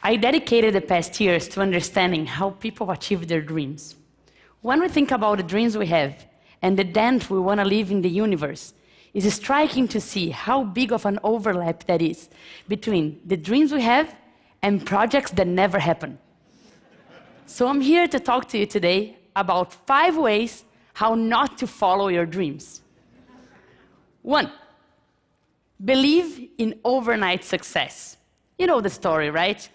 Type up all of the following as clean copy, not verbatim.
I dedicated the past years to understanding how people achieve their dreams. When we think about the dreams we have and the dent we want to leave in the universe, it's striking to see how big of an overlap that is between the dreams we have and projects that never happen. So I'm here to talk to you today about 5 ways how not to follow your dreams. 1, believe in overnight success. You know the story, right?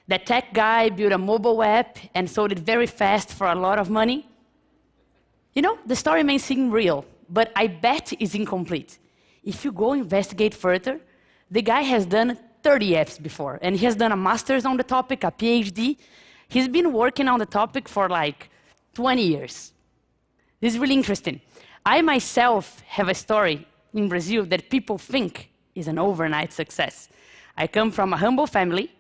That tech guy built a mobile app and sold it very fast for a lot of money. You know, the story may seem real, but I bet it's incomplete. If you go investigate further, the guy has done 30 apps before, and he has done a master's on the topic, a PhD. He's been working on the topic for like 20 years. This is really interesting. I myself have a story in Brazil that people think is an overnight success. I come from a humble family,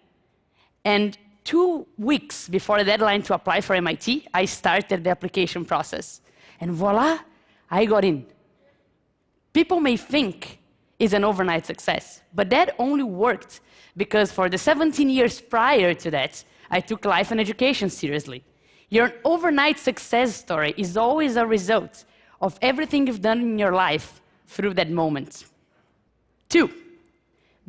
and 2 weeks before the deadline to apply for MIT, I started the application process. And voila, I got in. People may think it's an overnight success, but that only worked because for the 17 years prior to that, I took life and education seriously. Your overnight success story is always a result of everything you've done in your life through that moment. 2,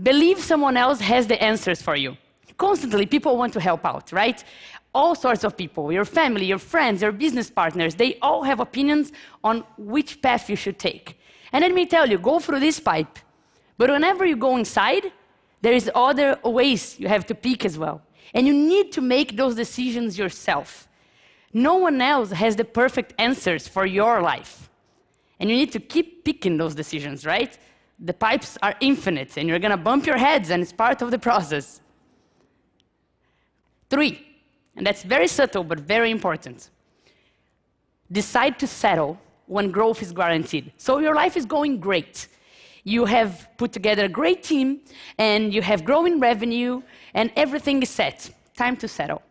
believe someone else has the answers for you. Constantly, people want to help out, right? All sorts of people, your family, your friends, your business partners, they all have opinions on which path you should take. And let me tell you, go through this pipe. But whenever you go inside, there is other ways you have to pick as well. And you need to make those decisions yourself. No one else has the perfect answers for your life. And you need to keep picking those decisions, right? The pipes are infinite, and you're going to bump your heads, and it's part of the process. 3, and that's very subtle but very important. Decide to settle when growth is guaranteed. So your life is going great. You have put together a great team, and you have growing revenue, and everything is set. Time to settle.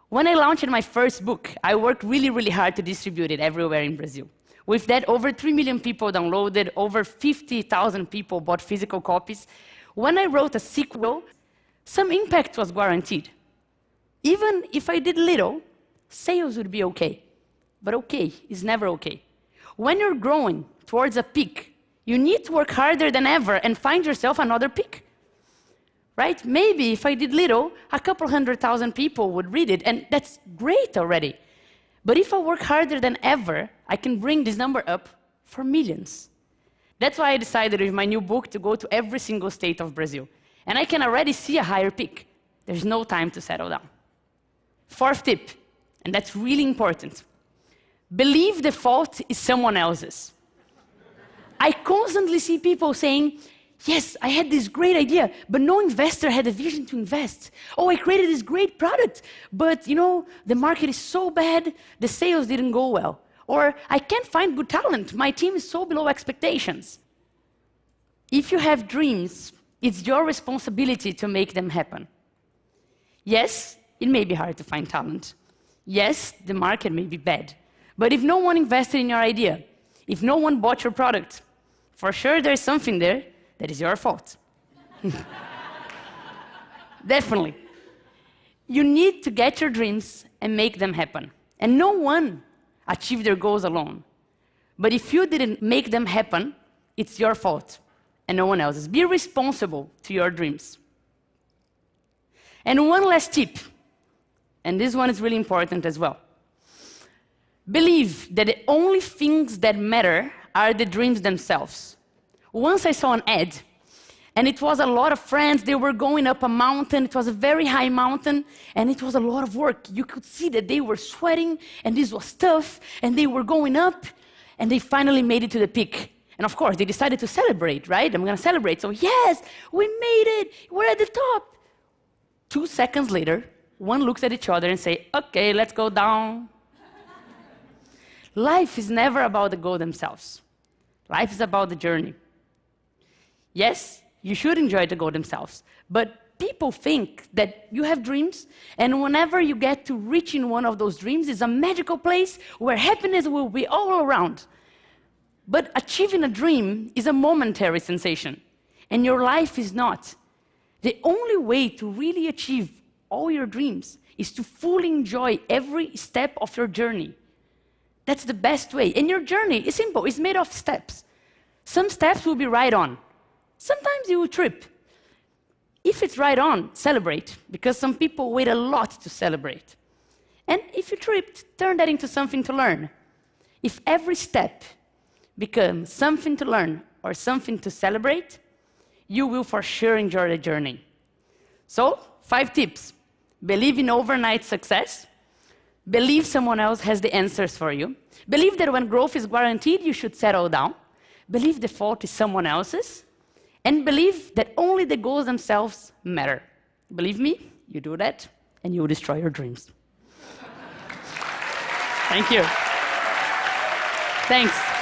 When I launched my first book, I worked really, really hard to distribute it everywhere in Brazil. With that, over 3 million people downloaded, over 50,000 people bought physical copies. When I wrote a sequel, some impact was guaranteed. Even if I did little, sales would be okay. But okay is never okay. When you're growing towards a peak, you need to work harder than ever and find yourself another peak. Right? Maybe if I did little, a couple 100,000 people would read it, and that's great already. But if I work harder than ever, I can bring this number up for millions. That's why I decided with my new book to go to every single state of Brazil. And I can already see a higher peak. There's no time to settle down. 4th tip, and that's really important. Believe the fault is someone else's. I constantly see people saying, yes, I had this great idea, but no investor had a vision to invest. Oh, I created this great product, but you know, the market is so bad, the sales didn't go well. Or I can't find good talent, my team is so below expectations. If you have dreams, it's your responsibility to make them happen. Yes, it may be hard to find talent. Yes, the market may be bad. But if no one invested in your idea, if no one bought your product, for sure there's something there that is your fault. Definitely. You need to get your dreams and make them happen. And no one achieved their goals alone. But if you didn't make them happen, it's your fault and no one else's. Be responsible to your dreams. And one last tip, and this one is really important as well. Believe that the only things that matter are the dreams themselves. Once I saw an ad, and it was a lot of friends, they were going up a mountain, it was a very high mountain, and it was a lot of work. You could see that they were sweating, and this was tough, and they were going up, and they finally made it to the peak. And of course, they decided to celebrate, right? I'm gonna celebrate, so yes, we made it, we're at the top. 2 seconds later, one looks at each other and say, okay, let's go down. Life is never about the goal themselves. Life is about the journey. Yes, you should enjoy the goal themselves, but people think that you have dreams, and whenever you get to reaching one of those dreams, it's a magical place where happiness will be all around. But achieving a dream is a momentary sensation, and your life is not. The only way to really achieve all your dreams is to fully enjoy every step of your journey. That's the best way. And your journey is simple, it's made of steps. Some steps will be right on. Sometimes you will trip. If it's right on, celebrate, because some people wait a lot to celebrate. And if you tripped, turn that into something to learn. If every step becomes something to learn or something to celebrate, you will for sure enjoy the journey. So, 5 tips. Believe in overnight success. Believe someone else has the answers for you. Believe that when growth is guaranteed, you should settle down. Believe the fault is someone else's. And believe that only the goals themselves matter. Believe me, you do that, and you will destroy your dreams. Thank you. Thanks.